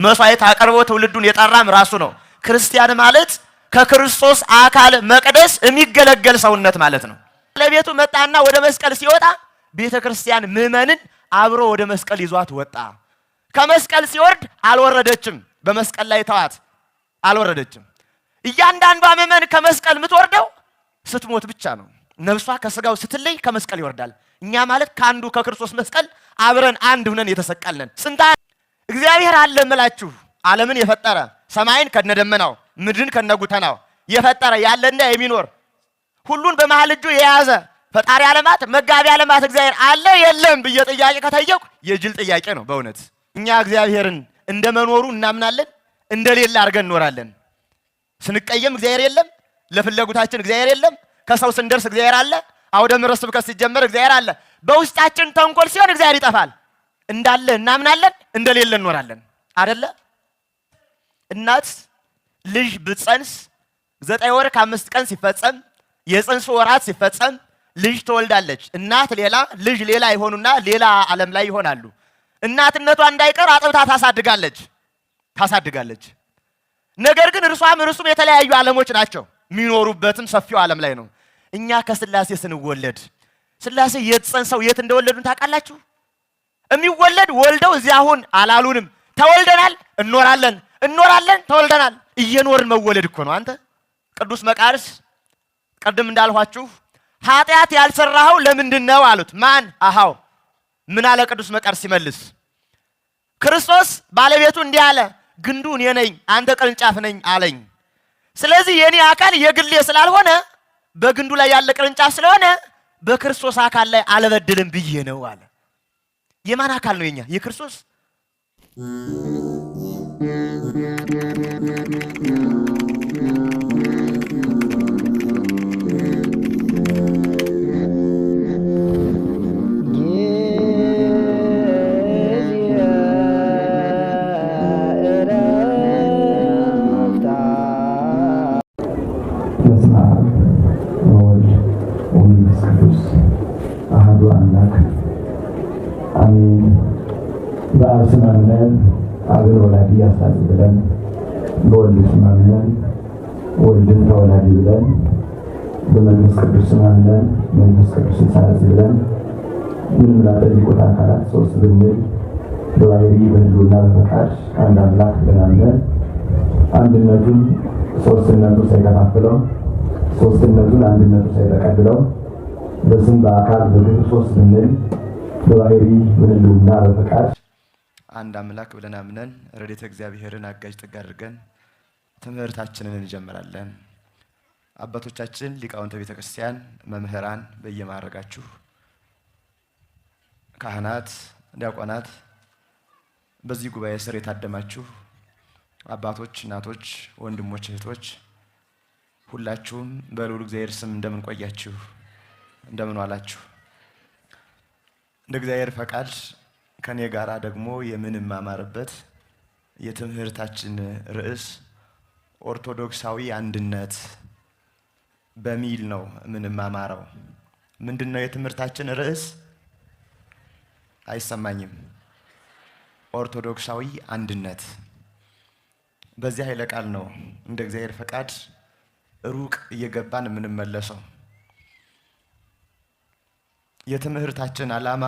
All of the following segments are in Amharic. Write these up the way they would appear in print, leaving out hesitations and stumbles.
መስዋዕት አቀርቦ ትውልዱን የጠራም ራሱ ነው። ክርስቲያን ማለት ከክርስቶስ አካል መቅደስ የሚገለገል ሰውነት ማለት ነው። ለቤቱ መጣና ወደ መስቀል ሲወጣ ቤተክርስቲያን ምእመንን አብሮ ወደ መስቀል ይዟት ወጣ። ከመስቀል ሲወርድ አልወረደችም። በመስቀል ላይ ተዋት አልወረደችም። እያንዳንዷ ምእመን ከመስቀል የምትወርደው ስትሞት ብቻ ነው። ነፍሷ ከስጋው ስትለይ ከመስቀል ይወርዳል። እኛ ማለት ከአንዱ ከክርስቶስ መስቀል አብረን አንድ ሆነን የተሰቀልን ስንታ እግዚአብሔር አለ እምላችሁ ዓለምን የፈጠረ ሰማይን ከነደመናው ምድርን ከነጉተናው የፈጠረ ያለና የሚኖር ሁሉን በመሃል እጁ የያዘ ፈጣሪ ዓለማት መጋቢ ዓለማት እግዚአብሔር አለ የለም ብዬ ጥያቄ ከጠየቁ የጅል ጥያቄ ነው በእውነት። እኛ እግዚአብሔርን እንደመኖሩ እናምናለን፣ እንደሌለ አድርገን እንኖራለን። ስንቀየም እግዚአብሔር የለም፣ ለፍለጉታችን እግዚአብሔር የለም፣ ከሰው ስንደርስ እግዚአብሔር አለ፣ አውደ ምሕረት ስብከት ሲጀመር እግዚአብሔር አለ። በውስጣችን ተንኮል ሲሆን እግዚአብሔር ይጠፋል። እንዳለ እናምናለን፣ እንደሌለ እንኖራለን አይደለ? እናት ልጅ ብትጸንስ 9 ወር ከ5 ቀን ሲፈጸም የጽንሱ ወራት ሲፈጸም ልጅ ትወልዳለች። እናት ሌላ ልጅ ሌላ ይሆኑና ሌላ ዓለም ላይ ይሆናሉ። እናትነቷ እንዳይቀር አጥብታ ታሳድጋለች። ነገር ግን እርሱም የተለያዩ ዓለሞች ናቸው። የሚኖሩበትም ሰፊው ዓለም ላይ ነው። እኛ ከስላሴ ስንወለድ ስላሴ የት ጸንሰው የት እንደወለዱን ታውቃላችሁ? የሚወለድ ወልደው እዚህ አሁን አላሉንም። ተወልደናል፣ እንኖራለን፣ ተወልደናል። እየኖርን መወለድ እኮ ነው። አንተ ቅዱስ መቃርስ ቀድም እንዳልኋችሁ ኃጢአት ያልሰራኸው ለምንድን ነው አሉት። ማን? አሃው ምን አለ ቅዱስ መቃርስ ሲመልስ? ክርስቶስ ባለቤቱ እንዲህ አለ፣ ግንዱ እኔ ነኝ አንተ ቅርንጫፍ ነኝ አለኝ። ስለዚህ የኔ አካል የግሌ ስላልሆነ በግንዱ ላይ ያለ ቅርንጫፍ ስለሆነ በክርስቶስ አካል ላይ አልበድልም ብዬ ነው አለ። የማን አካል ነው? የኛ የክርስቶስ። አሐዱ አምላክ አሜን። በአብ ስም አምነን አብን ወላዲ አሳዝ ብለን፣ በወልድ ስም አምነን ወልድን ተወላዲ ብለን፣ በመንፈስ ቅዱስ ስም አምነን መንፈስ ቅዱስን ሳዝ ብለን ምንም ላጠይቁት አካላት ሶስት ብንል በባሕሪ በሕልውና በፈቃድ አንድ አምላክ ብለን አምነን አንድነቱን ሶስትነቱ ሳይከፋፍለው ሶስትነቱን አንድነቱ ሳይተቀብለው በስም በአካል በግብር ሶስት ብንል በባሕሪ በሕልውና በፈቃድ አንድ አምላክ ብለን አምነን ረድኤተ እግዚአብሔርን አጋዥ ጥግ አድርገን ትምህርታችንን እንጀምራለን። አባቶቻችን ሊቃውንተ ቤተ ክርስቲያን፣ መምህራን በየማዕረጋችሁ፣ ካህናት፣ ዲያቆናት፣ በዚህ ጉባኤ ስር የታደማችሁ አባቶች፣ እናቶች፣ ወንድሞች፣ እህቶች ሁላችሁም በልዑል እግዚአብሔር ስም እንደምን ቆያችሁ? እንደምን ዋላችሁ? እንደ እግዚአብሔር ፈቃድ ከኔ ጋራ ደግሞ የምንማማርበት የትምህርታችን ርዕስ ኦርቶዶክሳዊ አንድነት በሚል ነው የምንማማረው። ምንድነው የትምህርታችን ርዕስ? አይሰማኝም። ኦርቶዶክሳዊ አንድነት። በዚህ ኃይለ ቃል ነው እንደ እግዚአብሔር ፈቃድ ሩቅ እየገባን የምንመለሰው። የትምህርታችን ዓላማ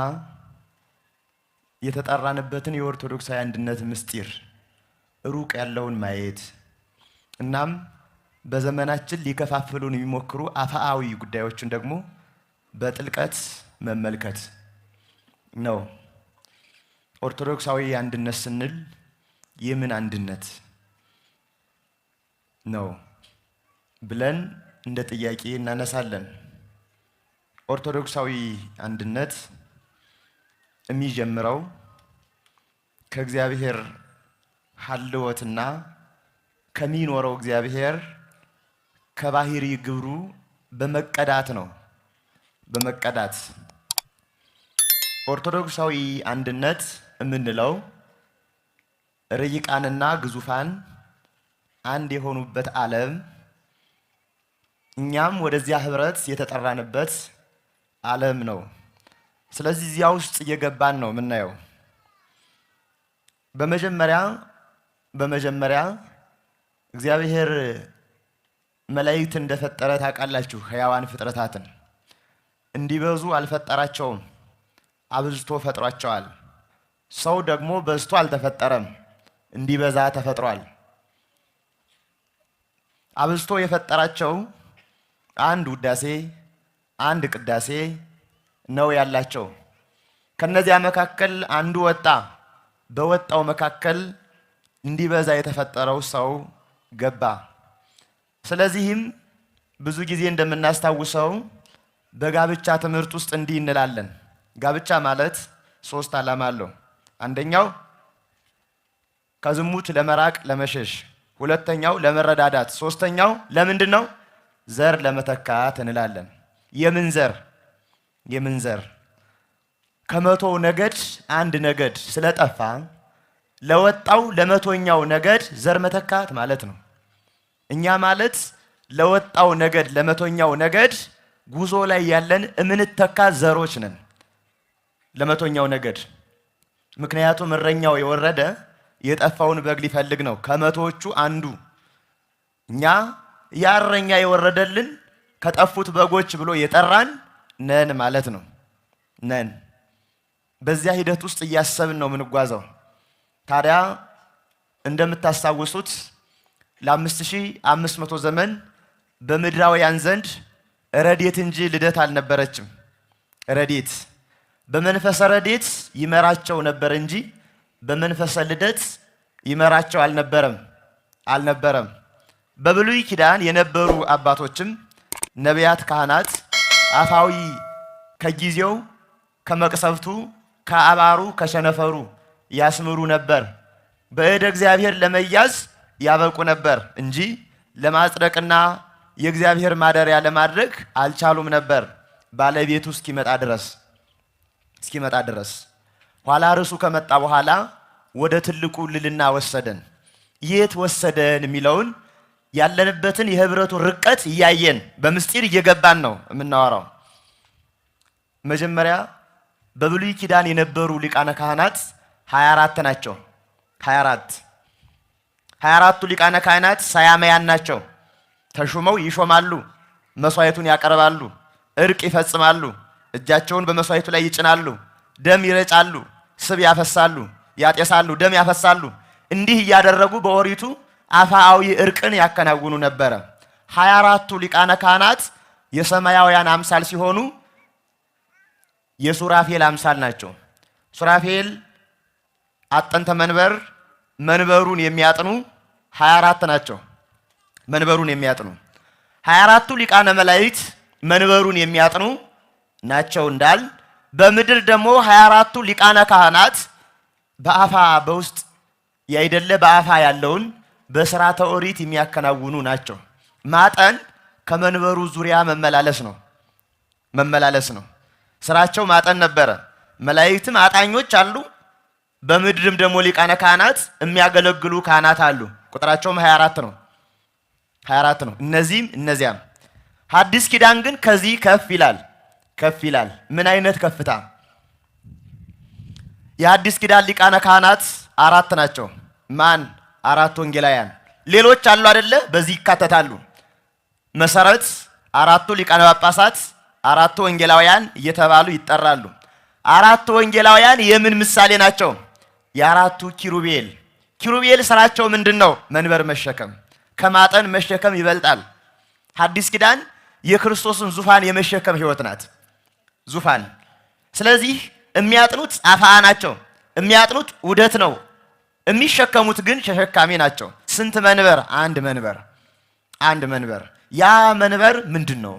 የተጠራንበትን የኦርቶዶክሳዊ አንድነት ምስጢር ሩቅ ያለውን ማየት እናም በዘመናችን ሊከፋፍሉን የሚሞክሩ አፋአዊ ጉዳዮችን ደግሞ በጥልቀት መመልከት ነው። ኦርቶዶክሳዊ አንድነት ስንል የምን አንድነት ነው ብለን እንደ ጥያቄ እናነሳለን። ኦርቶዶክሳዊ አንድነት የሚጀምረው ከእግዚአብሔር ሀልወትና ከሚኖረው እግዚአብሔር ከባሕሪ ግብሩ በመቀዳት ነው። በመቀዳት ኦርቶዶክሳዊ አንድነት የምንለው ረቂቃንና ግዙፋን አንድ የሆኑበት ዓለም እኛም ወደዚያ ህብረት የተጠራንበት ዓለም ነው። ስለዚህ እዚያ ውስጥ እየገባን ነው የምናየው። በመጀመሪያ በመጀመሪያ እግዚአብሔር መላእክት እንደፈጠረ ታውቃላችሁ። ሕያዋን ፍጥረታትን እንዲበዙ አልፈጠራቸውም፣ አብዝቶ ፈጥሯቸዋል። ሰው ደግሞ በዝቶ አልተፈጠረም፣ እንዲበዛ ተፈጥሯል። አብዝቶ የፈጠራቸው አንድ ውዳሴ አንድ ቅዳሴ ነው ያላቸው። ከነዚያ መካከል አንዱ ወጣ። በወጣው መካከል እንዲበዛ የተፈጠረው ሰው ገባ። ስለዚህም ብዙ ጊዜ እንደምናስታውሰው በጋብቻ ትምህርት ውስጥ እንዲህ እንላለን። ጋብቻ ማለት 3 ዓላማ አለው። አንደኛው ከዝሙት ለመራቅ ለመሸሽ፣ ሁለተኛው ለመረዳዳት፣ ሶስተኛው ለምንድነው? ዘር ለመተካት እንላለን። የምን ዘር? ከመቶ ነገድ አንድ ነገድ ስለጠፋ ለወጣው ለመቶኛው ነገድ ዘር መተካት ማለት ነው። እኛ ማለት ለወጣው ነገድ ለመቶኛው ነገድ ጉዞ ላይ ያለን እምንተካ ዘሮች ነን ለመቶኛው ነገድ። ምክንያቱም እረኛው የወረደ የጠፋውን በግ ሊፈልግ ነው። ከመቶዎቹ አንዱ እኛ ያ እረኛ የወረደልን ከጠፉት በጎች ብሎ የጠራን ነን ማለት ነው። ነን በዚያ ሂደት ውስጥ እያሰብን ነው የምንጓዘው። ታዲያ እንደምታስታውሱት ለ5500 ዘመን በምድራውያን ዘንድ ረድኤት እንጂ ልደት አልነበረችም። ረድኤት በመንፈሰ ረድኤት ይመራቸው ነበር እንጂ በመንፈሰ ልደት ይመራቸው አልነበረም። በብሉይ ኪዳን የነበሩ አባቶችም ነቢያት፣ ካህናት አፋዊ ከጊዜው ከመቅሰፍቱ ከአባሩ ከሸነፈሩ ያስምሩ ነበር። በእደ እግዚአብሔር ለመያዝ ያበቁ ነበር እንጂ ለማጽደቅና የእግዚአብሔር ማደሪያ ለማድረግ አልቻሉም ነበር። ባለቤቱ እስኪመጣ ድረስ ኋላ ርሱ ከመጣ በኋላ ወደ ትልቁ ልልና ወሰደን። የት ወሰደን የሚለውን ያለንበትን የህብረቱ ርቀት እያየን በምስጢር እየገባን ነው የምናወራው። መጀመሪያ በብሉይ ኪዳን የነበሩ ሊቃነ ካህናት 24 ናቸው። 24ቱ ሊቃነ ካህናት ሳያመያን ናቸው። ተሹመው ይሾማሉ፣ መስዋዕቱን ያቀርባሉ፣ እርቅ ይፈጽማሉ፣ እጃቸውን በመስዋዕቱ ላይ ይጭናሉ፣ ደም ይረጫሉ፣ ስብ ያፈሳሉ፣ ያጤሳሉ፣ ደም ያፈሳሉ። እንዲህ እያደረጉ በኦሪቱ አፋዊ እርቅን ያከናውኑ ነበረ። 24ቱ ሊቃነ ካህናት የሰማያውያን አምሳል ሲሆኑ የሱራፌል አምሳል ናቸው። ሱራፌል አጠንተ መንበሩን የሚያጥኑ 24 ናቸው። መንበሩን የሚያጥኑ 24ቱ ሊቃነ መላእክት መንበሩን የሚያጥኑ ናቸው እንዳል፣ በምድር ደግሞ 24ቱ ሊቃነ ካህናት በአፋ በውስጥ ያይደለ በአፋ ያለውን በሥርዓተ ኦሪት የሚያከናውኑ ናቸው። ማጠን ከመንበሩ ዙሪያ መመላለስ ነው። ስራቸው ማጠን ነበረ። መላእክትም አጣኞች አሉ። በምድርም ደግሞ ሊቃነ ካህናት የሚያገለግሉ ካህናት አሉ። ቁጥራቸውም 24 ነው። እነዚያም ሐዲስ ኪዳን ግን ከዚህ ከፍ ይላል። ምን አይነት ከፍታ! የሐዲስ ኪዳን ሊቃነ ካህናት 4 ናቸው። ማን? 4 ወንጌላውያን። ሌሎች አሉ አይደለ? በዚህ ይካተታሉ። መሰረት 4ቱ ሊቃነ ጳጳሳት፣ 4ቱ ወንጌላውያን እየተባሉ ይጠራሉ። 4ቱ ወንጌላውያን የምን ምሳሌ ናቸው? የ4ቱ ኪሩቤል ስራቸው ምንድነው? መንበር መሸከም። ከማጠን መሸከም ይበልጣል። ሐዲስ ኪዳን የክርስቶስን ዙፋን የመሸከም ህይወት ናት። ዙፋን። ስለዚህ የሚያጥኑት አፋ ናቸው። የሚያጥኑት ውደት ነው። የሚሸከሙት ግን ተሸካሚ ናቸው። ስንት መንበር? አንድ መንበር። ያ መንበር ምንድነው?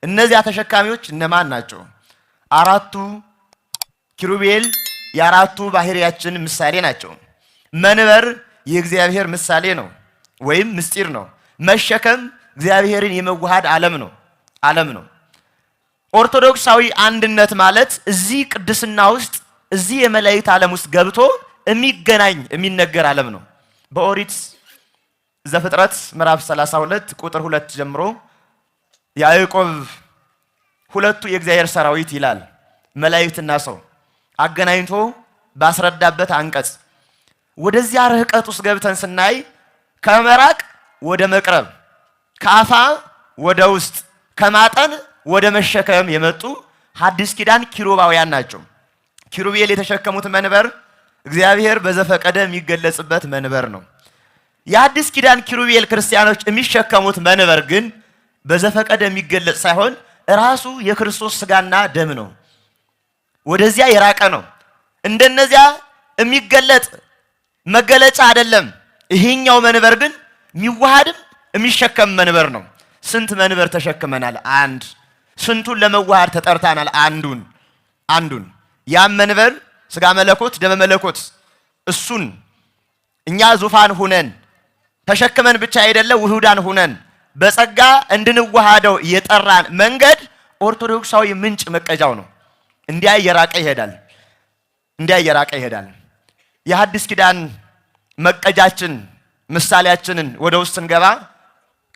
እነዚያ ተሸካሚዎች እነማን ናቸው? 4ቱ ኪሩቤል የ4ቱ ባህሪያችን ምሳሌ ናቸው። መንበር የእግዚአብሔር ምሳሌ ነው ወይም ምስጢር ነው። መሸከም እግዚአብሔርን የመዋሃድ ዓለም ነው። ኦርቶዶክሳዊ አንድነት ማለት እዚህ ቅድስና ውስጥ እዚህ የመላእክት ዓለም ውስጥ ገብቶ የሚነገር ዓለም ነው። በኦሪት ዘፍጥረት ምዕራፍ 32 ቁጥር 2 ጀምሮ ያዕቆብ ሁለቱ የእግዚአብሔር ሰራዊት ይላል። መላእክትና ሰው አገናኝቶ ባስረዳበት አንቀጽ ወደዚያ ርህቀት ውስጥ ገብተን ስናይ ከመራቅ ወደ መቅረብ፣ ከአፋ ወደ ውስጥ፣ ከማጠን ወደ መሸከም የመጡ ሐዲስ ኪዳን ኪሩባውያን ናቸው። ኪሩቤል የተሸከሙት መንበር እግዚአብሔር በዘፈቀደ የሚገለጽበት መንበር ነው። የሐዲስ ኪዳን ኪሩቤል ክርስቲያኖች የሚሸከሙት መንበር ግን በዘፈቀደ የሚገለጽ ሳይሆን ራሱ የክርስቶስ ሥጋና ደም ነው። ወደዚያ የራቀ ነው። እንደነዚያ የሚገለጥ መገለጫ አይደለም። ይሄኛው መንበር ግን የሚዋሃድም የሚሸከም መንበር ነው። ስንት መንበር ተሸክመናል? አንድ። ስንቱን ለመዋሃድ ተጠርተናል? አንዱን። ያም መንበር ሥጋ መለኮት ደመ መለኮት እሱን እኛ ዙፋን ሁነን ተሸክመን ብቻ አይደለም ውሁዳን ሁነን በጸጋ እንድንዋሃደው የጠራን መንገድ ኦርቶዶክሳዊ ምንጭ መቀጃው ነው። እንዲያ እየራቀ ይሄዳል። የሐዲስ ኪዳን መቀጃችን ምሳሌያችንን ወደ ውስጥ እንገባ።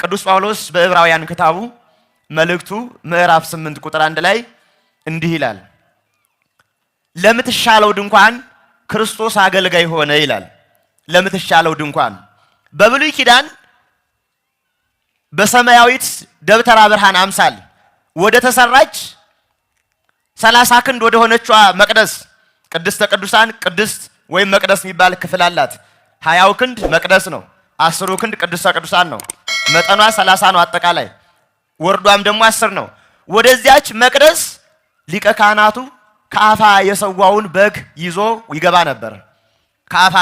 ቅዱስ ጳውሎስ በዕብራውያን ክታቡ መልእክቱ ምዕራፍ 8 ቁጥር 1 ላይ እንዲህ ይላል፣ ለምትሻለው ድንኳን ክርስቶስ አገልጋይ ሆነ ይላል። ለምትሻለው ድንኳን በብሉይ ኪዳን በሰማያዊት ደብተራ ብርሃን አምሳል ወደ ተሰራች 30 ክንድ ወደ ሆነችዋ መቅደስ ቅድስተ ቅዱሳን ቅድስት ወይም መቅደስ የሚባል ክፍል አላት። 20 ክንድ መቅደስ ነው። 10 ክንድ ቅድስተ ቅዱሳን ነው። መጠኗ 30 ነው አጠቃላይ። ወርዷም ደግሞ 10 ነው። ወደዚያች መቅደስ ሊቀ ካህናቱ ከአፋ የሰዋውን በግ ይዞ ይገባ ነበር። ከአፋ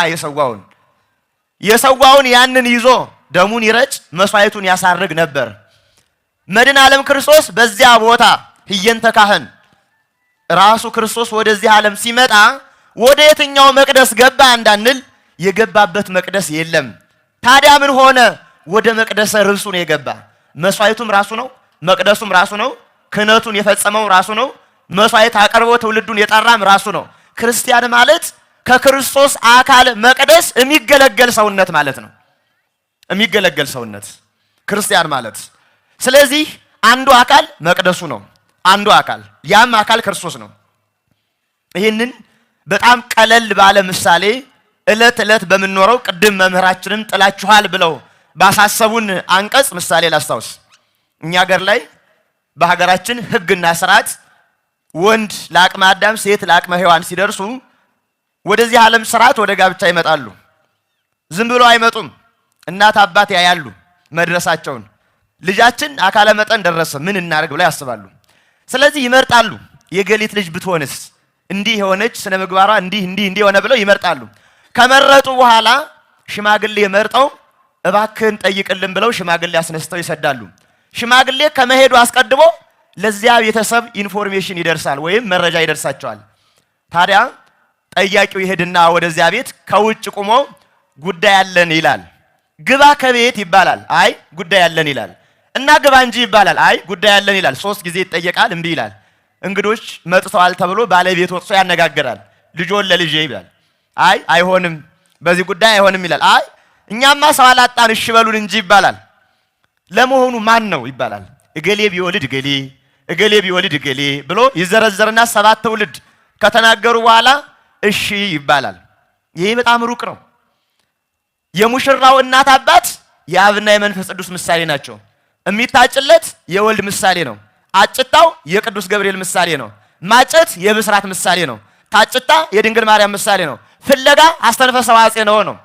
የሰዋውን ያንን ይዞ ደሙን ይረጭ መስዋዕቱን ያሳርግ ነበር። መድኃኔ ዓለም ክርስቶስ በዚያ ቦታ ህየንተ ካህን ራሱ ክርስቶስ ወደዚህ ዓለም ሲመጣ ወደ የትኛው መቅደስ ገባ እንዳንል የገባበት መቅደስ የለም። ታዲያ ምን ሆነ? ወደ መቅደሰ ርሱ ነው የገባ። መስዋዕቱም ራሱ ነው፣ መቅደሱም ራሱ ነው፣ ክህነቱን የፈጸመው ራሱ ነው፣ መስዋዕት አቅርቦ ትውልዱን የጠራም ራሱ ነው። ክርስቲያን ማለት ከክርስቶስ አካል መቅደስ የሚገለገል ሰውነት ማለት ነው። የሚገለገል ሰውነት ክርስቲያን ማለት። ስለዚህ አንዱ አካል መቅደሱ ነው። አንዱ አካል ያም አካል ክርስቶስ ነው። ይህንን በጣም ቀለል ባለ ምሳሌ ዕለት ዕለት በምንኖረው ቅድም መምህራችንም ጥላችኋል ብለው ባሳሰቡን አንቀጽ ምሳሌ ላስታውስ። እኛ ሀገር ላይ በሀገራችን ሕግና ስርዓት ወንድ ለአቅመ አዳም ሴት ለአቅመ ሔዋን ሲደርሱ ወደዚህ ዓለም ስርዓት ወደ ጋብቻ ይመጣሉ። ዝም ብሎ አይመጡም። እናት አባት ያያሉ መድረሳቸውን። ልጃችን አካለ መጠን ደረሰ ምን እናደርግ ብለው ያስባሉ። ስለዚህ ይመርጣሉ። የገሊት ልጅ ብትሆንስ እንዲህ የሆነች ስነ ምግባሯ እንዲህ ሆነ ብለው ይመርጣሉ። ከመረጡ በኋላ ሽማግሌ መርጠው እባክህን ጠይቅልን ብለው ሽማግሌ አስነስተው ይሰዳሉ። ሽማግሌ ከመሄዱ አስቀድሞ ለዚያ ቤተሰብ ኢንፎርሜሽን ይደርሳል ወይም መረጃ ይደርሳቸዋል። ታዲያ ጠያቂው ይሄድና ወደዚያ ቤት ከውጭ ቆሞ ጉዳይ አለን ይላል። ግባ ከቤት ይባላል። አይ ጉዳይ አለን ይላል። እና ግባ እንጂ ይባላል። አይ ጉዳይ አለን ይላል። 3 ጊዜ ይጠየቃል፣ እምቢ ይላል። እንግዶች መጥተዋል ተብሎ ባለቤት ወጥቶ ያነጋግራል። ልጆን ለልጄ ይላል። አይ አይሆንም፣ በዚህ ጉዳይ አይሆንም ይላል። አይ እኛማ ሰው አላጣን እሺ በሉን እንጂ ይባላል። ለመሆኑ ማን ነው ይባላል። እገሌ ቢወልድ እገሌ፣ እገሌ ቢወልድ እገሌ ብሎ ይዘረዘርና 7 ትውልድ ከተናገሩ በኋላ እሺ ይባላል። ይሄ በጣም ሩቅ ነው። የሙሽራው እናት አባት የአብና የመንፈስ ቅዱስ ምሳሌ ናቸው። የሚታጭለት የወልድ ምሳሌ ነው። አጭታው የቅዱስ ገብርኤል ምሳሌ ነው። ማጨት የብስራት ምሳሌ ነው። ታጭታ የድንግል ማርያም ምሳሌ ነው። ፍለጋ አስተንፈሰ ዋጼ ነው።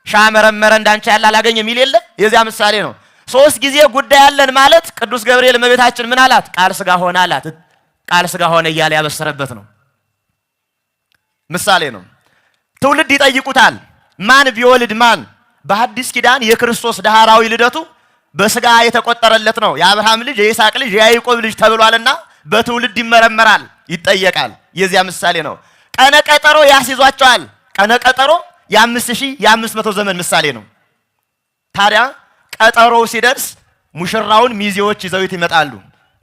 ሻመረመረ እንዳንቺ ያለ አላገኘ የሚል የለ የዚያ ምሳሌ ነው። 3 ጊዜ ጉዳይ ያለን ማለት ቅዱስ ገብርኤል እመቤታችን ምን አላት? ቃል ሥጋ ሆነ አላት። ቃል ሥጋ ሆነ እያለ ያበሰረበት ነው። ምሳሌ ነው። ትውልድ ይጠይቁታል። ማን ቢወልድ ማን? በሐዲስ ኪዳን የክርስቶስ ዳህራዊ ልደቱ በሥጋ የተቆጠረለት ነው። የአብርሃም ልጅ የይስሐቅ ልጅ የያዕቆብ ልጅ ተብሏልና በትውልድ ይመረመራል፣ ይጠየቃል። የዚያ ምሳሌ ነው። ቀነ ቀጠሮ ያስይዟቸዋል። ቀነ ቀጠሮ የ5500 ዘመን ምሳሌ ነው። ታዲያ ቀጠሮው ሲደርስ ሙሽራውን ሚዜዎች ይዘውት ይመጣሉ።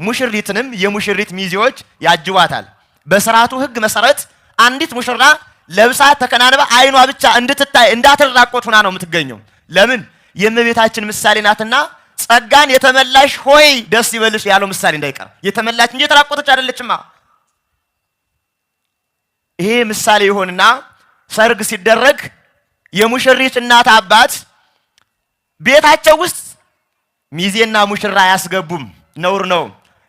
ሙሽሪትንም የሙሽሪት ሚዜዎች ያጅቧታል። በሥርዓቱ ሕግ መሰረት አንዲት ሙሽራ ለብሳ ተከናንባ አይኗ ብቻ እንድትታይ እንዳትራቆት ሆና ነው የምትገኘው። ለምን? የእመቤታችን ምሳሌ ናትና። ጸጋን የተመላሽ ሆይ ደስ ይበልሽ ያለው ምሳሌ እንዳይቀር የተመላች እንጂ የተራቆተች አይደለችማ። ይሄ ምሳሌ ይሆንና ሰርግ ሲደረግ የሙሽሪት እናት አባት ቤታቸው ውስጥ ሚዜና ሙሽራ አያስገቡም፣ ነውር ነው።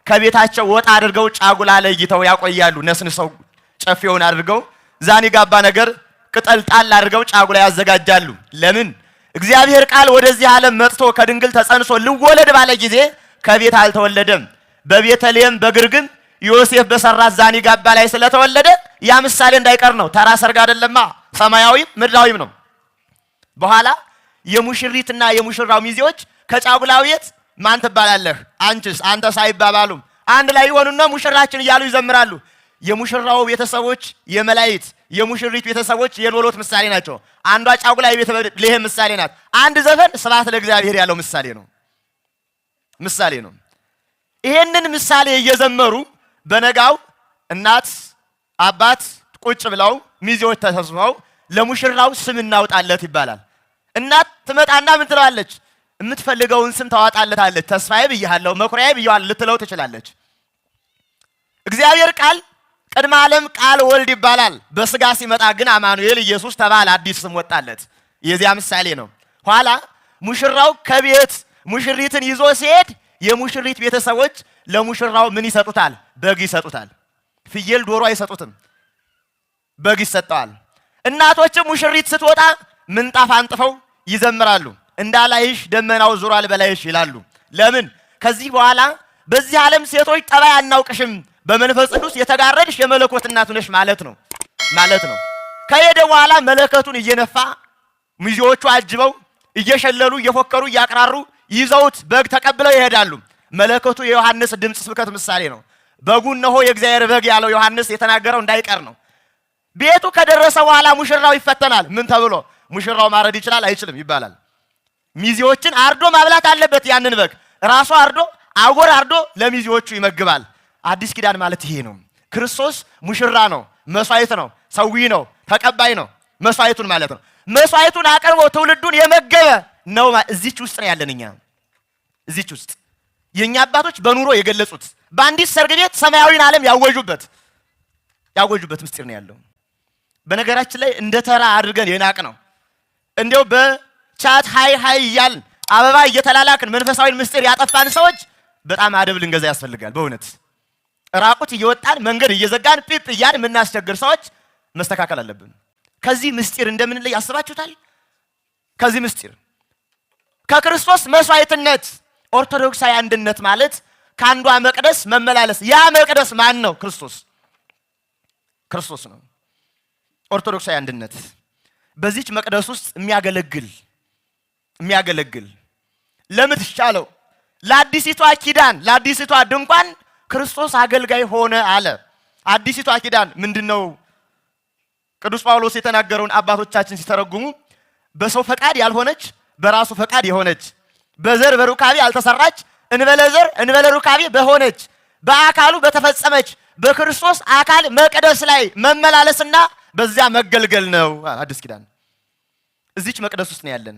ከቤታቸው ወጣ አድርገው ጫጉላ ለይተው ያቆያሉ። ነስንሰው ጨፌውን አድርገው ዛኒ ጋባ ነገር ቅጠል ጣል አድርገው ጫጉላ ያዘጋጃሉ። ለምን? እግዚአብሔር ቃል ወደዚህ ዓለም መጥቶ ከድንግል ተጸንሶ ልወለድ ባለ ጊዜ ከቤት አልተወለደም። በቤተልሔም በግርግም ዮሴፍ በሰራት ዛኒ ጋባ ላይ ስለተወለደ ያ ምሳሌ እንዳይቀር ነው። ተራ ሰርግ አይደለማ፣ ሰማያዊም ምድራዊም ነው። በኋላ የሙሽሪትና የሙሽራው ሚዜዎች ከጫጉላው ቤት ማን ትባላለህ አንቺስ አንተስ አይባባሉም። አንድ ላይ ይሆኑና ሙሽራችን እያሉ ይዘምራሉ። የሙሽራው ቤተሰቦች የመላእክት የሙሽሪት ቤተሰቦች የሎሎት ምሳሌ ናቸው። አንዷ ጫጉላ የቤተልሔም ምሳሌ ናት። አንድ ዘፈን ስብሐት ለእግዚአብሔር ያለው ምሳሌ ነው። ይሄንን ምሳሌ እየዘመሩ በነጋው እናት አባት ቁጭ ብለው ሚዜዎች ተሰብስበው ለሙሽራው ስም እናውጣለት ይባላል። እናት ትመጣና ምን ትለዋለች? የምትፈልገውን ስም ታዋጣለታለች። ተስፋዬ ብያለሁ፣ መኩሪያዬ ብያለሁ ልትለው ትችላለች። እግዚአብሔር ቃል ቅድመ ዓለም ቃል ወልድ ይባላል። በስጋ ሲመጣ ግን አማኑኤል ኢየሱስ ተባለ፣ አዲስ ስም ወጣለት። የዚያ ምሳሌ ነው። ኋላ ሙሽራው ከቤት ሙሽሪትን ይዞ ሲሄድ የሙሽሪት ቤተሰቦች ለሙሽራው ምን ይሰጡታል? በግ ይሰጡታል። ፍየል ዶሮ አይሰጡትም፣ በግ ይሰጠዋል። እናቶችም ሙሽሪት ስትወጣ ምንጣፍ አንጥፈው ይዘምራሉ። እንዳላይሽ ደመናው ዙሯል በላይሽ ይላሉ። ለምን? ከዚህ በኋላ በዚህ ዓለም ሴቶች ጠባይ አናውቅሽም፣ በመንፈስ ቅዱስ የተጋረድሽ የመለኮት እናቱ ነሽ ማለት ነው። ከሄደ በኋላ መለከቱን እየነፋ ሚዜዎቹ አጅበው እየሸለሉ እየፎከሩ እያቅራሩ ይዘውት በግ ተቀብለው ይሄዳሉ። መለከቱ የዮሐንስ ድምፅ ስብከት ምሳሌ ነው። በጉ እነሆ የእግዚአብሔር በግ ያለው ዮሐንስ የተናገረው እንዳይቀር ነው። ቤቱ ከደረሰ በኋላ ሙሽራው ይፈተናል። ምን ተብሎ? ሙሽራው ማረድ ይችላል አይችልም ይባላል። ሚዜዎችን አርዶ ማብላት አለበት። ያንን በግ ራሱ አርዶ አጎር አርዶ ለሚዜዎቹ ይመግባል። አዲስ ኪዳን ማለት ይሄ ነው። ክርስቶስ ሙሽራ ነው፣ መስዋዕት ነው፣ ሰዊ ነው፣ ተቀባይ ነው። መስዋዕቱን ማለት ነው። መስዋዕቱን አቅርቦ ትውልዱን የመገበ ነው። እዚች ውስጥ ነው ያለን እኛ። እዚች ውስጥ የኛ አባቶች በኑሮ የገለጹት በአንዲት ሰርግ ቤት ሰማያዊን ዓለም ያወጁበት ምስጢር ነው ያለው። በነገራችን ላይ እንደ ተራ አድርገን የናቅ ነው። እንዲያው በቻት ሃይ እያልን አበባ እየተላላክን መንፈሳዊን ምስጢር ያጠፋን ሰዎች በጣም አደብ ልንገዛ ያስፈልጋል። በእውነት ራቁት እየወጣን መንገድ እየዘጋን ፒፕ እያልን የምናስቸግር ሰዎች መስተካከል አለብን። ከዚህ ምስጢር እንደምንለይ ያስባችሁታል? ከዚህ ምስጢር ከክርስቶስ መስዋዕትነት ኦርቶዶክሳዊ አንድነት ማለት ከአንዷ መቅደስ መመላለስ። ያ መቅደስ ማን ነው? ክርስቶስ ነው። ኦርቶዶክሳዊ አንድነት በዚች መቅደስ ውስጥ የሚያገለግል ለምትሻለው ለአዲሲቷ ኪዳን ለአዲሲቷ ድንኳን ክርስቶስ አገልጋይ ሆነ አለ። አዲሲቷ ኪዳን ምንድነው? ቅዱስ ጳውሎስ የተናገረውን አባቶቻችን ሲተረጉሙ በሰው ፈቃድ ያልሆነች በራሱ ፈቃድ የሆነች በዘር በሩካቤ ያልተሰራች እንበለ ዘር እንበለ ሩካቤ በሆነች በአካሉ በተፈጸመች በክርስቶስ አካል መቅደስ ላይ መመላለስና በዚያ መገልገል ነው አዲስ ኪዳን። እዚች መቅደስ ውስጥ ነው ያለን።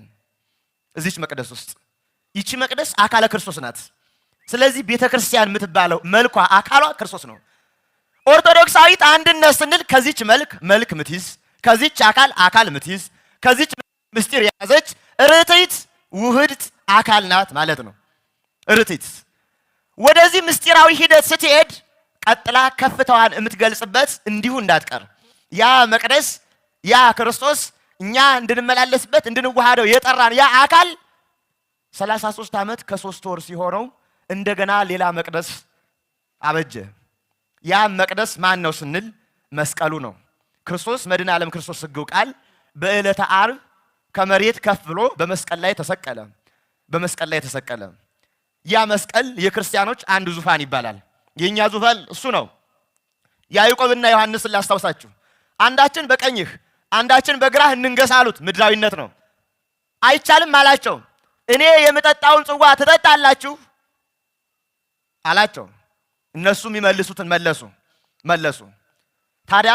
እዚች መቅደስ ውስጥ ይቺ መቅደስ አካለ ክርስቶስ ናት። ስለዚህ ቤተክርስቲያን የምትባለው መልኳ አካሏ ክርስቶስ ነው። ኦርቶዶክሳዊት አንድነት ስንል ከዚች መልክ ምትይዝ፣ ከዚች አካል ምትይዝ፣ ከዚች ምስጢር የያዘች ርትዕት ውህድት አካል ናት ማለት ነው። ርትዕት ወደዚህ ምስጢራዊ ሂደት ስትሄድ ቀጥላ ከፍታዋን የምትገልጽበት እንዲሁ እንዳትቀር ያ መቅደስ ያ ክርስቶስ እኛ እንድንመላለስበት እንድንዋሃደው የጠራን ያ አካል 33 ዓመት ከ3 ወር ሲሆነው እንደገና ሌላ መቅደስ አበጀ። ያ መቅደስ ማን ነው ስንል መስቀሉ ነው። ክርስቶስ መድኃኔ ዓለም ክርስቶስ ስግው ቃል በዕለተ ዓርብ ከመሬት ከፍ ብሎ በመስቀል ላይ ተሰቀለ። ያ መስቀል የክርስቲያኖች አንድ ዙፋን ይባላል። የኛ ዙፋን እሱ ነው። ያዕቆብና ዮሐንስን ላስታውሳችሁ። አንዳችን በቀኝህ አንዳችን በግራህ እንንገስ አሉት። ምድራዊነት ነው። አይቻልም አላቸው። እኔ የምጠጣውን ጽዋ ትጠጣላችሁ አላቸው። እነሱም ይመልሱትን መለሱ። ታዲያ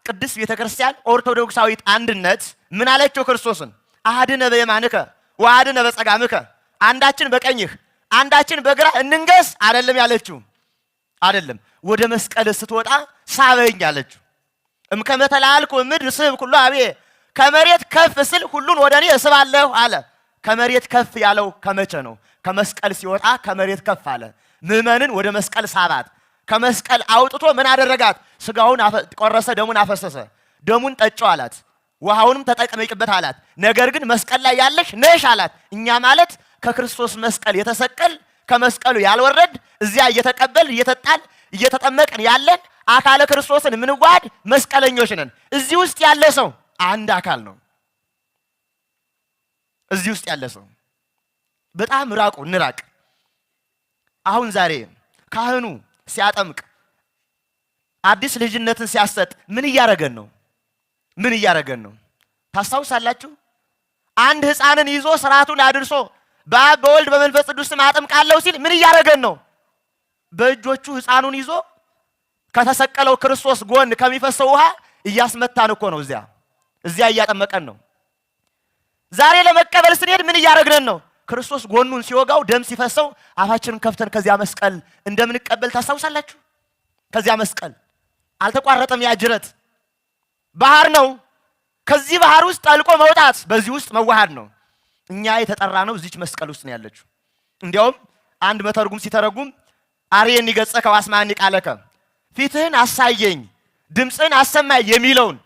ቅድስት ቤተክርስቲያን ኦርቶዶክሳዊት አንድነት ምን አለችው? ክርስቶስን አሐድነ በየማንከ ወአሐድነ በጸጋምከ፣ አንዳችን በቀኝህ አንዳችን በግራህ እንንገስ አይደለም ያለችው። አይደለም ወደ መስቀል ስትወጣ ሳበኝ አለችው። እምከመ ተላልኩ ምድር ስብ ኩሉ አቤ፣ ከመሬት ከፍ ስል ሁሉን ወደ እኔ እስባለሁ አለ። ከመሬት ከፍ ያለው ከመቼ ነው? ከመስቀል ሲወጣ ከመሬት ከፍ አለ። ምዕመንን ወደ መስቀል ሳባት። ከመስቀል አውጥቶ ምን አደረጋት? ስጋውን ቆረሰ፣ ደሙን አፈሰሰ። ደሙን ጠጪው አላት። ውሃውንም ተጠቀመቂበት አላት። ነገር ግን መስቀል ላይ ያለሽ ነሽ አላት። እኛ ማለት ከክርስቶስ መስቀል የተሰቀል ከመስቀሉ ያልወረድ እዚያ እየተቀበል እየተጣል እየተጠመቅን ያለን አካለ ክርስቶስን ምንዋድ መስቀለኞች ነን። እዚህ ውስጥ ያለ ሰው አንድ አካል ነው። እዚህ ውስጥ ያለ ሰው በጣም ራቁ እንራቅ። አሁን ዛሬ ካህኑ ሲያጠምቅ አዲስ ልጅነትን ሲያሰጥ ምን እያረገን ነው? ምን እያረገን ነው? ታስታውሳላችሁ? አንድ ሕፃንን ይዞ ስርዓቱን አድርሶ በአብ በወልድ በመንፈስ ቅዱስ ስም አጠምቃለሁ ሲል ምን እያረገን ነው? በእጆቹ ሕፃኑን ይዞ ከተሰቀለው ክርስቶስ ጎን ከሚፈሰው ውሃ እያስመታን እኮ ነው። እዚያ እያጠመቀን ነው። ዛሬ ለመቀበል ስንሄድ ምን እያረግን ነው? ክርስቶስ ጎኑን ሲወጋው ደም ሲፈሰው አፋችንን ከፍተን ከዚያ መስቀል እንደምንቀበል ታስታውሳላችሁ? ከዚያ መስቀል አልተቋረጠም። ያ ጅረት ባህር ነው። ከዚህ ባህር ውስጥ ጠልቆ መውጣት በዚህ ውስጥ መዋሃድ ነው። እኛ የተጠራ ነው እዚች መስቀል ውስጥ ነው ያለችው። እንዲያውም አንድ መተርጉም ሲተረጉም አርየኒ ገጸከ ወአስማዕኒ ቃለከ ፊትህን አሳየኝ ድምፅን አሰማኝ የሚለውን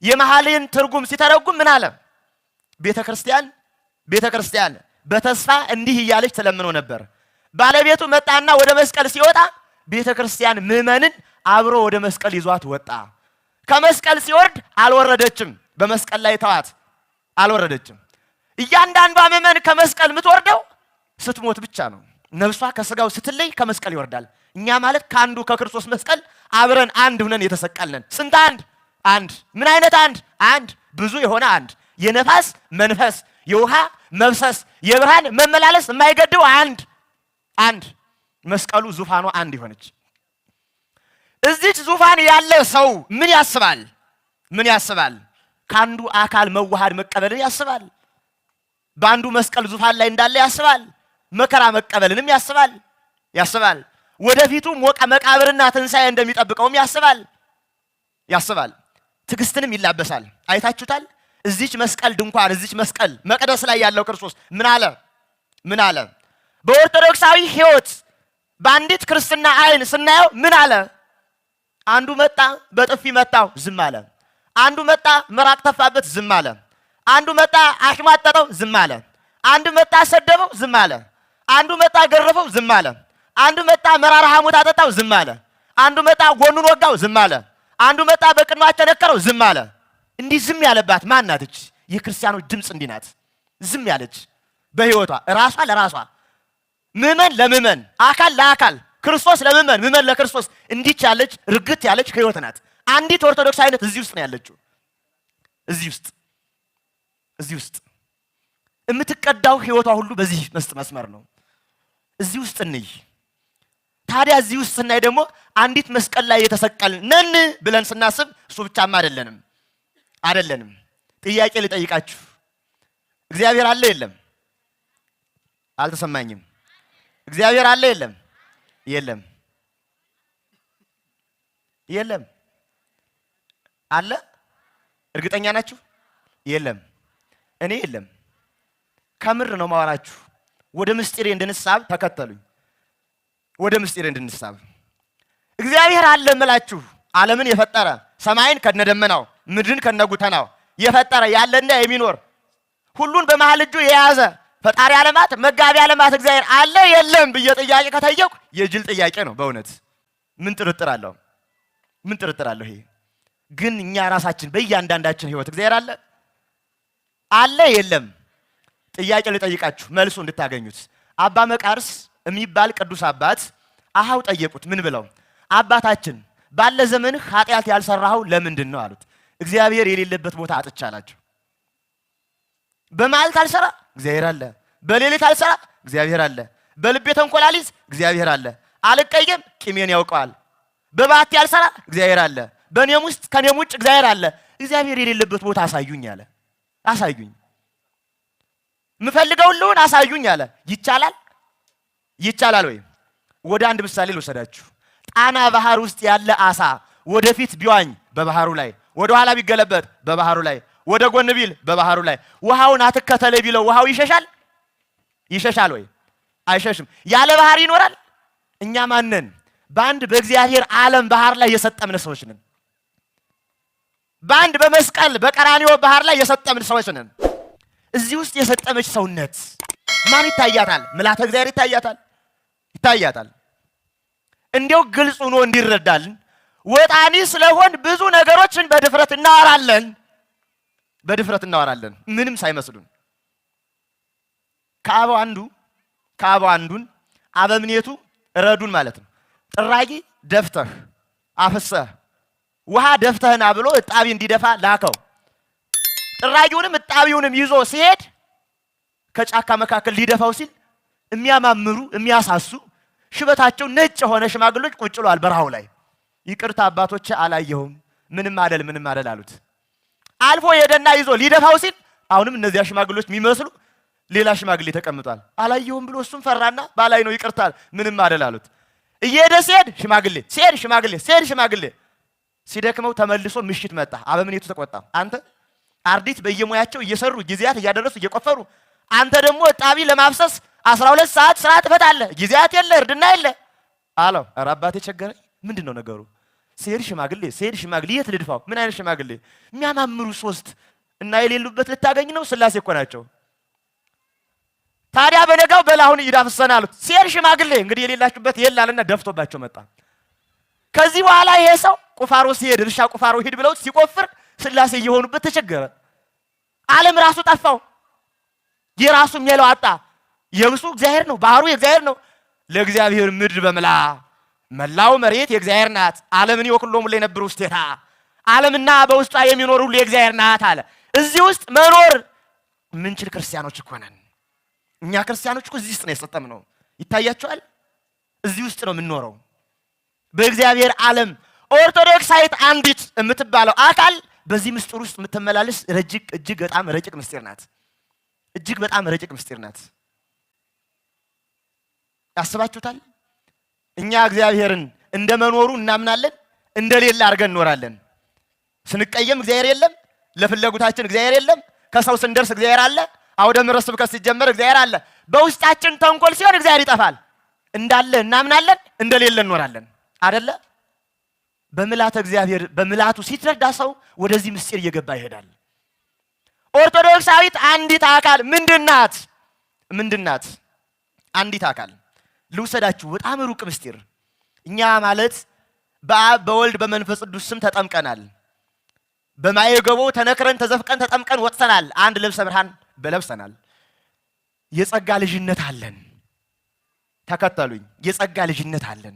የመሐሌን ትርጉም ሲተረጉም ምን አለ? ቤተ ክርስቲያን በተስፋ እንዲህ እያለች ተለምነው ነበር። ባለቤቱ መጣና ወደ መስቀል ሲወጣ ቤተ ክርስቲያን ምዕመንን አብሮ ወደ መስቀል ይዟት ወጣ። ከመስቀል ሲወርድ አልወረደችም። በመስቀል ላይ ተዋት፣ አልወረደችም። እያንዳንዷ ምዕመን ከመስቀል የምትወርደው ስትሞት ብቻ ነው። ነፍሷ ከስጋው ስትለይ ከመስቀል ይወርዳል። እኛ ማለት ከአንዱ ከክርስቶስ መስቀል አብረን አንድ ሆነን የተሰቀልነን። ስንት አንድ? አንድ። ምን አይነት አንድ? አንድ ብዙ የሆነ አንድ። የነፋስ መንፈስ፣ የውሃ መብሰስ፣ የብርሃን መመላለስ የማይገደው አንድ። መስቀሉ ዙፋኗ አንድ ይሆነች። እዚች ዙፋን ያለ ሰው ምን ያስባል? ምን ያስባል? ከአንዱ አካል መዋሃድ መቀበልን ያስባል። በአንዱ መስቀል ዙፋን ላይ እንዳለ ያስባል። መከራ መቀበልንም ያስባል። ወደፊቱ ሞቀ መቃብርና ትንሣኤ እንደሚጠብቀውም ያስባል። ትዕግስትንም ይላበሳል። አይታችሁታል? እዚች መስቀል ድንኳን እዚች መስቀል መቅደስ ላይ ያለው ክርስቶስ ምን አለ? በኦርቶዶክሳዊ ሕይወት በአንዲት ክርስትና አይን ስናየው ምን አለ? አንዱ መጣ በጥፊ መታው፣ ዝም አለ። አንዱ መጣ መራቅ ተፋበት፣ ዝም አለ። አንዱ መጣ አሽሟጠጠው፣ ዝም አለ። አንዱ መጣ ሰደበው፣ ዝም አለ። አንዱ መጣ ገረፈው፣ ዝም አለ። አንዱ መጣ መራራ ሐሞት አጠጣው፣ ዝም አለ። አንዱ መጣ ጎኑን ወጋው፣ ዝም አለ። አንዱ መጣ በቅንዋት ተነከረው፣ ዝም አለ። እንዲህ ዝም ያለባት ማን ናት? እች የክርስቲያኖች ድምፅ እንዲህ ናት። ዝም ያለች በሕይወቷ ራሷ ለራሷ ምዕመን ለምዕመን አካል ለአካል ክርስቶስ ለምዕመን ምዕመን ለክርስቶስ እንዲች ያለች ርግት ያለች ሕይወት ናት። አንዲት ኦርቶዶክስ አይነት እዚህ ውስጥ ነው ያለችው። እዚህ ውስጥ የምትቀዳው ሕይወቷ ሁሉ በዚህ መስመር ነው። እዚህ ውስጥ እንይ። ታዲያ እዚህ ውስጥ ስናይ ደግሞ አንዲት መስቀል ላይ የተሰቀልን ነን ብለን ስናስብ እሱ ብቻማ አይደለንም። ጥያቄ ልጠይቃችሁ። እግዚአብሔር አለ የለም? አልተሰማኝም። እግዚአብሔር አለ የለም? የለም። አለ? እርግጠኛ ናችሁ? የለም። እኔ የለም። ከምር ነው ማወራችሁ። ወደ ምስጢሬ እንድንሳብ ተከተሉኝ። ወደ ምስጢሬ እንድንሳብ እግዚአብሔር አለ እምላችሁ ዓለምን የፈጠረ ሰማይን ከነደመናው ምድርን ከነጉተናው የፈጠረ ያለና የሚኖር ሁሉን በመሃል እጁ የያዘ ፈጣሪ ዓለማት መጋቢ ዓለማት እግዚአብሔር አለ የለም ብዬ ጥያቄ ከጠየቁ የጅል ጥያቄ ነው። በእውነት ምን ጥርጥር አለው? ይሄ ግን እኛ ራሳችን በእያንዳንዳችን ሕይወት እግዚአብሔር አለ የለም? ጥያቄ ልጠይቃችሁ መልሱ እንድታገኙት። አባ መቃርስ የሚባል ቅዱስ አባት አሃው ጠየቁት። ምን ብለው? አባታችን ባለ ዘመንህ ኃጢአት ያልሰራኸው ለምንድን ነው አሉት። እግዚአብሔር የሌለበት ቦታ አጥቻላችሁ። በመዓልት አልሰራ እግዚአብሔር አለ። በሌሊት አልሰራ እግዚአብሔር አለ። በልቤ ተንኮላሊዝ እግዚአብሔር አለ። አልቀየም ቂሜን ያውቀዋል። በባቴ አልሰራ እግዚአብሔር አለ። በእኔም ውስጥ ከኔም ውጭ እግዚአብሔር አለ። እግዚአብሔር የሌለበት ቦታ አሳዩኝ አለ። አሳዩኝ፣ የምፈልገውን ልሁን አሳዩኝ አለ። ይቻላል ወይ? ወደ አንድ ምሳሌ ልወሰዳችሁ። ጣና ባህር ውስጥ ያለ አሳ ወደፊት ቢዋኝ በባህሩ ላይ፣ ወደ ኋላ ቢገለበጥ በባህሩ ላይ፣ ወደ ጎን ቢል በባህሩ ላይ ውሃውን አትከተለ ቢለው ውሃው ይሸሻል? ይሸሻል ወይ? አይሸሽም። ያለ ባህር ይኖራል? እኛ ማነን? በአንድ በእግዚአብሔር ዓለም ባህር ላይ የሰጠምን ሰዎች ነን። በአንድ በመስቀል በቀራንዮ ባህር ላይ የሰጠምን ሰዎች ነን። እዚህ ውስጥ የሰጠመች ሰውነት ማን ይታያታል? ምልዓተ እግዚአብሔር ይታያታል? ይታያታል። እንዲያው ግልጽ ሆኖ እንዲረዳልን ወጣኒ ስለሆን ብዙ ነገሮችን በድፍረት እናወራለን። በድፍረት እናወራለን ምንም ሳይመስሉን። ከአበው አንዱን አበምኔቱ ረዱን ማለት ነው። ጥራጊ ደፍተህ አፍሰህ ውሃ ደፍተህና ብሎ እጣቢ እንዲደፋ ላከው። ጥራጊውንም እጣቢውንም ይዞ ሲሄድ ከጫካ መካከል ሊደፋው ሲል የሚያማምሩ የሚያሳሱ ሽበታቸው ነጭ የሆነ ሽማግሌዎች ቁጭ ብለዋል በረሃው ላይ። ይቅርታ አባቶቼ አላየሁም፣ ምንም አይደል አሉት። አልፎ ሄደና ይዞ ሊደፋው ሲል አሁንም እነዚያ ሽማግሌዎች የሚመስሉ ሌላ ሽማግሌ ተቀምጧል። አላየሁም ብሎ እሱም ፈራና ባላይ ነው ይቅርታ ምንም አይደል አሉት። እየሄደ ሲሄድ ሽማግሌ ሲደክመው ተመልሶ ምሽት መጣ። አበምኔቱ ተቆጣ። አንተ አርዲት በየሙያቸው እየሰሩ ጊዜያት እያደረሱ እየቆፈሩ አንተ ደግሞ እጣቢ ለማፍሰስ 12 ሰዓት ስራ ትፈታለህ። ጊዜያት የለ እርድና የለ አለው። ኧረ አባቴ ቸገረኝ። ምንድነው ነገሩ? ሲሄድ ሽማግሌ የት ልድፋው? ምን አይነት ሽማግሌ? የሚያማምሩ ሶስት እና የሌሉበት ልታገኝ ነው? ስላሴ እኮ ናቸው። ታዲያ በነጋው በላሁን ይዳፍሰና አሉት። ሲሄድ ሽማግሌ እንግዲህ የሌላችሁበት የላለና ደፍቶባቸው መጣ። ከዚህ በኋላ ይሄ ሰው ቁፋሮ ሲሄድ እርሻ ቁፋሮ ሂድ ብለው ሲቆፍር ስላሴ እየሆኑበት ተቸገረ። ዓለም ራሱ ጠፋው። የራሱ የሚለው አጣ። የብሱ እግዚአብሔር ነው፣ ባህሩ የእግዚአብሔር ነው። ለእግዚአብሔር ምድር በመላ መላው መሬት የእግዚአብሔር ናት። ዓለምን ይወክሎም ላይ ነብሩ ውስጤታ ዓለምና በውስጧ የሚኖሩ ሁሉ የእግዚአብሔር ናት አለ። እዚህ ውስጥ መኖር ምንችል ክርስቲያኖች እኮ ነን። እኛ ክርስቲያኖች እኮ እዚህ ውስጥ ነው የሰጠምነው። ይታያችኋል። እዚህ ውስጥ ነው የምንኖረው በእግዚአብሔር ዓለም። ኦርቶዶክሳዊት አንዲት የምትባለው አካል በዚህ ምስጢር ውስጥ የምትመላለስ እጅግ በጣም ረቂቅ ምስጢር ናት። እጅግ በጣም ረቂቅ ምስጢር ናት። ያስባችሁታል? እኛ እግዚአብሔርን እንደመኖሩ እናምናለን፣ እንደሌለ አድርገን እንኖራለን። ስንቀየም እግዚአብሔር የለም፣ ለፍለጉታችን እግዚአብሔር የለም፣ ከሰው ስንደርስ እግዚአብሔር አለ፣ አውደ ምሕረት ስብከት ሲጀመር እግዚአብሔር አለ። በውስጣችን ተንኮል ሲሆን እግዚአብሔር ይጠፋል። እንዳለ እናምናለን፣ እንደሌለ እንኖራለን። አይደለ? በምልዓተ እግዚአብሔር በምልዓቱ ሲትረዳ ሰው ወደዚህ ምስጢር እየገባ ይሄዳል። ኦርቶዶክሳዊት አንዲት አካል ምንድናት? አንዲት አካል ልውሰዳችሁ። በጣም ሩቅ ምስጢር። እኛ ማለት በአብ በወልድ በመንፈስ ቅዱስ ስም ተጠምቀናል። በማየገቦ ተነክረን ተዘፍቀን ተጠምቀን ወጥተናል። አንድ ልብሰ ብርሃን በለብሰናል። የጸጋ ልጅነት አለን። ተከተሉኝ። የጸጋ ልጅነት አለን።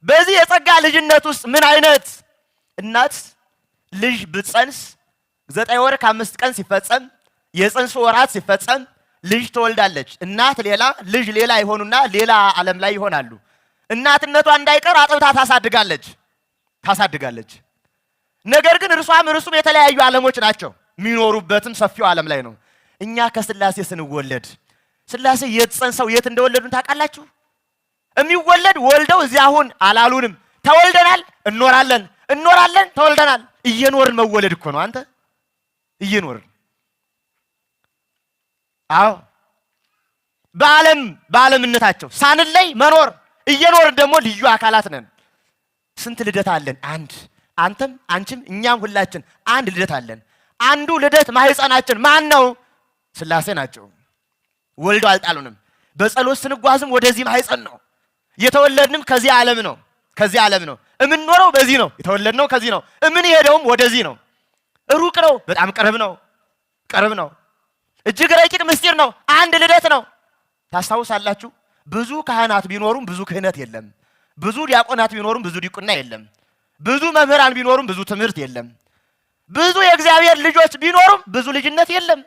በዚህ የጸጋ ልጅነት ውስጥ ምን አይነት እናት ልጅ ብትጸንስ 9 ወር ከ5 ቀን ሲፈጸም የጽንሱ ወራት ሲፈጸም ልጅ ትወልዳለች። እናት ሌላ ልጅ ሌላ ይሆኑና ሌላ ዓለም ላይ ይሆናሉ። እናትነቷ እንዳይቀር አጥብታ ታሳድጋለች። ነገር ግን እርሱም የተለያዩ ዓለሞች ናቸው። የሚኖሩበትም ሰፊው ዓለም ላይ ነው። እኛ ከስላሴ ስንወለድ ስላሴ የት ጸንሰው የት እንደወለዱን ታውቃላችሁ? የሚወለድ ወልደው እዚያ አሁን አላሉንም። ተወልደናል፣ እንኖራለን፣ ተወልደናል። እየኖርን መወለድ እኮ ነው። አንተ እየኖርን አዎ፣ በዓለምነታቸው ሳንለይ መኖር፣ እየኖርን ደግሞ ልዩ አካላት ነን። ስንት ልደት አለን? አንድ። አንተም አንቺም እኛም ሁላችን አንድ ልደት አለን። አንዱ ልደት ማህፀናችን ማን ነው? ስላሴ ናቸው። ወልደው አልጣሉንም። በጸሎት ስንጓዝም ወደዚህ ማህፀን ነው። የተወለድንም ከዚህ ዓለም ነው። እምንኖረው በዚህ ነው። የተወለድነው ከዚህ ነው። እምንሄደውም ወደዚህ ነው። ሩቅ ነው፣ በጣም ቅርብ ነው። እጅግ ረቂቅ ምስጢር ነው። አንድ ልደት ነው። ታስታውሳላችሁ? ብዙ ካህናት ቢኖሩም ብዙ ክህነት የለም። ብዙ ዲያቆናት ቢኖሩም ብዙ ዲቁና የለም። ብዙ መምህራን ቢኖሩም ብዙ ትምህርት የለም። ብዙ የእግዚአብሔር ልጆች ቢኖሩም ብዙ ልጅነት የለም።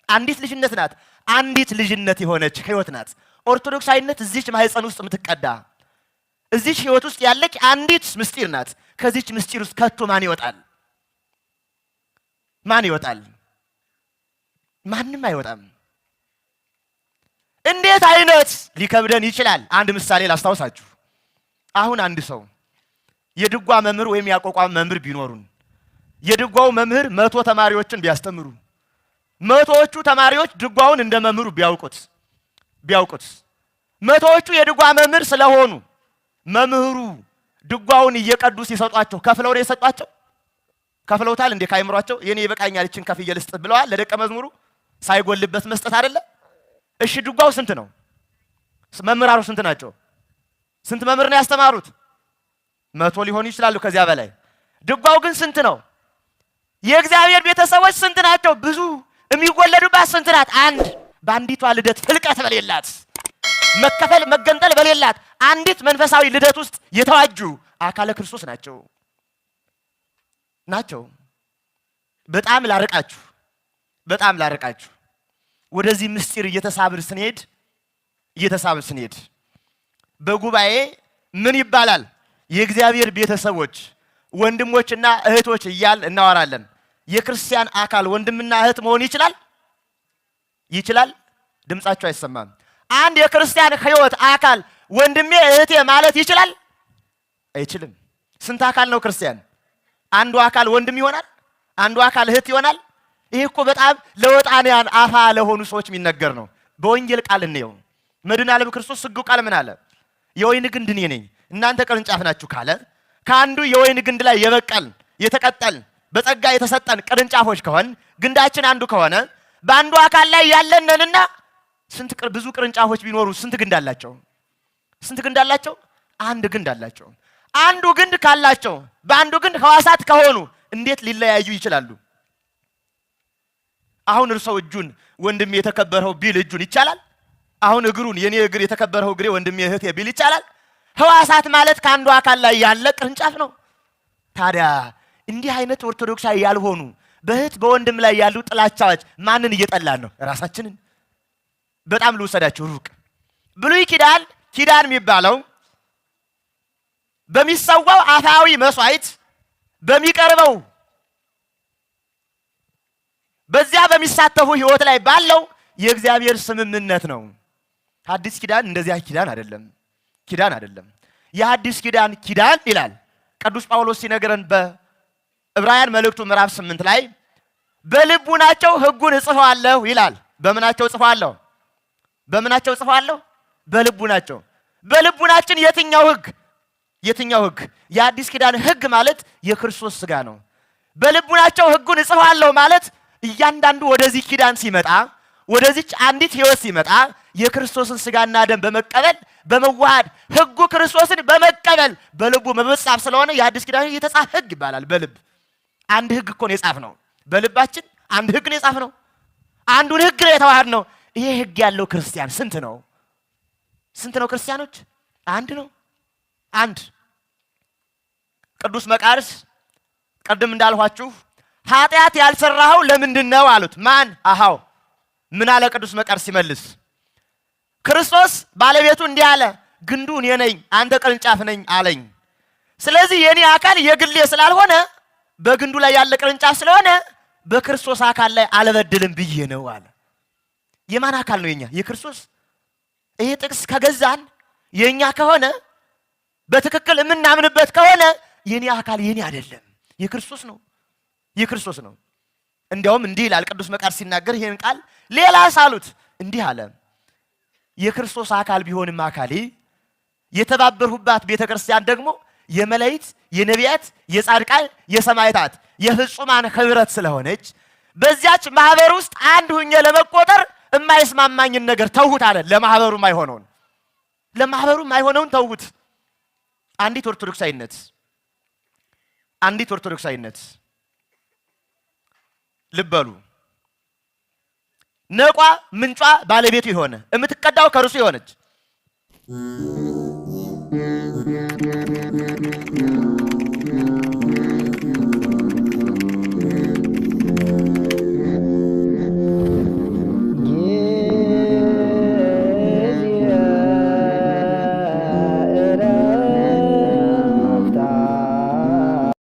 አንዲት ልጅነት ናት። አንዲት ልጅነት የሆነች ሕይወት ናት። ኦርቶዶክሳዊነት እዚች ማህፀን ውስጥ የምትቀዳ እዚች ሕይወት ውስጥ ያለች አንዲት ምስጢር ናት። ከዚች ምስጢር ውስጥ ከቶ ማን ይወጣል? ማንም አይወጣም። እንዴት አይነት ሊከብደን ይችላል? አንድ ምሳሌ የድጓው መምህር 100 ተማሪዎችን ቢያስተምሩ 100ዎቹ ተማሪዎች ድጓውን እንደ መምህሩ ቢያውቁት 100ዎቹ የድጓ መምህር ስለሆኑ መምህሩ ድጓውን እየቀዱ ሲሰጧቸው ከፍለው ነው የሰጧቸው? ከፍለውታል እንዴ? ካይምሯቸው የኔ ይበቃኛል እቺን ከፍዬ ልስጥ ብለዋል ለደቀ መዝሙሩ? ሳይጎልበት መስጠት አይደለ? እሺ ድጓው ስንት ነው? መምህራኑ ስንት ናቸው? ስንት መምህር ነው ያስተማሩት? 100 ሊሆኑ ይችላሉ ከዚያ በላይ። ድጓው ግን ስንት ነው? የእግዚአብሔር ቤተሰቦች ስንት ናቸው? ብዙ። የሚወለዱባት ስንት ናት? አንድ። በአንዲቷ ልደት ፍልቀት በሌላት መከፈል መገንጠል በሌላት አንዲት መንፈሳዊ ልደት ውስጥ የተዋጁ አካለ ክርስቶስ ናቸው። በጣም ላርቃችሁ ወደዚህ ምስጢር እየተሳብን ስንሄድ በጉባኤ ምን ይባላል? የእግዚአብሔር ቤተሰቦች ወንድሞችና እህቶች እያል እናወራለን። የክርስቲያን አካል ወንድምና እህት መሆን ይችላል? ድምጻቸው አይሰማም። አንድ የክርስቲያን ሕይወት አካል ወንድሜ እህቴ ማለት ይችላል? አይችልም። ስንት አካል ነው ክርስቲያን? አንዱ አካል ወንድም ይሆናል፣ አንዱ አካል እህት ይሆናል። ይሄ እኮ በጣም ለወጣንያን አፋ ለሆኑ ሰዎች የሚነገር ነው። በወንጌል ቃል እንየው። መድኃኔ ዓለም ክርስቶስ ስግው ቃል ምን አለ? የወይን ግንድ እኔ ነኝ እናንተ ቅርንጫፍ ናችሁ ካለ ከአንዱ የወይን ግንድ ላይ የበቀልን የተቀጠልን በጸጋ የተሰጠን ቅርንጫፎች ከሆን ግንዳችን አንዱ ከሆነ በአንዱ አካል ላይ ያለንንና ብዙ ቅርንጫፎች ቢኖሩ ስንት ግንድ አላቸው? አንድ ግንድ አላቸው። አንዱ ግንድ ካላቸው በአንዱ ግንድ ሕዋሳት ከሆኑ እንዴት ሊለያዩ ይችላሉ? አሁን እርሰው እጁን ወንድሜ የተከበረው ቢል እጁን ይቻላል? አሁን እግሩን የኔ እግር የተከበረው እግሬ ወንድሜ እህቴ ቢል ይቻላል? ሕዋሳት ማለት ከአንዱ አካል ላይ ያለ ቅርንጫፍ ነው። ታዲያ እንዲህ አይነት ኦርቶዶክሳዊ ያልሆኑ በእህት በወንድም ላይ ያሉ ጥላቻዎች ማንን እየጠላን ነው? ራሳችንን። በጣም ልውሰዳችሁ ሩቅ። ብሉይ ኪዳን የሚባለው በሚሰዋው አፋዊ መስዋዕት በሚቀርበው በዚያ በሚሳተፉ ሕይወት ላይ ባለው የእግዚአብሔር ስምምነት ነው። ሐዲስ ኪዳን እንደዚያ ኪዳን አይደለም። የሐዲስ ኪዳን ይላል ቅዱስ ጳውሎስ ሲነገረን በዕብራውያን መልእክቱ ምዕራፍ 8 ላይ በልቡናቸው ሕጉን እጽፈዋለሁ ይላል። በምናቸው እጽፈዋለሁ? በልቡናቸው። በልቡናችን የትኛው ሕግ? የአዲስ ኪዳን ሕግ ማለት የክርስቶስ ሥጋ ነው። በልቡናቸው ሕጉን እጽፈዋለሁ ማለት እያንዳንዱ ወደዚህ ኪዳን ሲመጣ ወደዚች አንዲት ሕይወት ሲመጣ የክርስቶስን ሥጋና ደም በመቀበል በመዋሃድ ሕጉ ክርስቶስን በመቀበል በልቡ መጻፍ ስለሆነ የአዲስ ኪዳን የተጻፈ ሕግ ይባላል። በልብ አንድ ሕግ እኮ ነው የጻፍነው። በልባችን አንድ ሕግ ነው የጻፍነው። አንዱን ሕግ ነው የተዋሃድነው። ይሄ ሕግ ያለው ክርስቲያን ስንት ነው ክርስቲያኖች? አንድ ነው። ቅዱስ መቃርስ ቀደም እንዳልኋችሁ ኃጢአት ያልሰራኸው ለምንድን ነው አሉት። ማን? አሃው ምን አለ ቅዱስ መቃርስ ሲመልስ? ክርስቶስ ባለቤቱ እንዲህ አለ፣ ግንዱ እኔ ነኝ አንተ ቅርንጫፍ ነኝ አለኝ። ስለዚህ የኔ አካል የግሌ ስላልሆነ በግንዱ ላይ ያለ ቅርንጫፍ ስለሆነ በክርስቶስ አካል ላይ አልበድልም ብዬ ነው አለ። የማን አካል ነው? የኛ የክርስቶስ። ይሄ ጥቅስ ከገዛን የኛ ከሆነ በትክክል የምናምንበት ከሆነ የኔ አካል የኔ አይደለም፣ የክርስቶስ ነው። እንዲያውም እንዲህ ይላል ቅዱስ መቃርስ ሲናገር ይሄን ቃል ሌላ ሳሉት እንዲህ አለ፣ የክርስቶስ አካል ቢሆንም አካሌ የተባበርሁባት ቤተክርስቲያን ደግሞ የመላእክት የነቢያት የጻድቃን የሰማዕታት የፍጹማን ህብረት ስለሆነች በዚያች ማህበር ውስጥ አንድ ሁኜ ለመቆጠር የማይስማማኝን ነገር ተውሁት አለ። ለማህበሩ የማይሆነውን ተውሁት። አንዲት ኦርቶዶክሳዊነት ልበሉ። ነቋ ምንጯ ባለቤቱ የሆነ የምትቀዳው ከርሱ የሆነች